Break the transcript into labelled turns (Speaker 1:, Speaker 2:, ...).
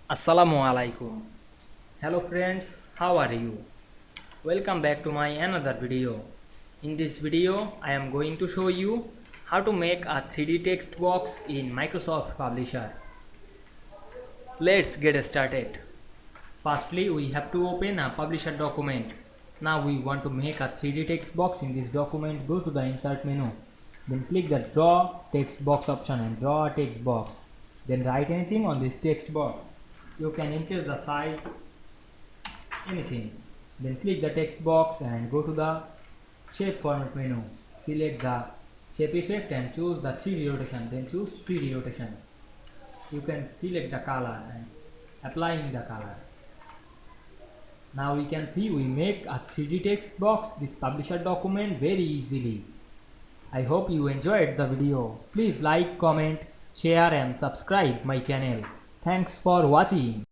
Speaker 1: Assalamu Walaikum. Hello friends, how are you? Welcome back to my another video. In this video, I am going to show you how to make a 3D text box in Microsoft Publisher. Let's get started. Firstly, we have to open a Publisher document. Now we want to make a 3D text box in this document. Go to the Insert menu. Then click the Draw Text Box option and draw a text box. Then write anything on this text box. You can increase the size, anything. Then click the text box and go to the Shape Format menu. Select the Shape Effect and choose the 3D rotation. Then choose 3D rotation. You can select the color and applying the color. Now we can see we make a 3D text box, this Publisher document, very easily. I hope you enjoyed the video. Please like, comment, share and subscribe my channel. Thanks for watching.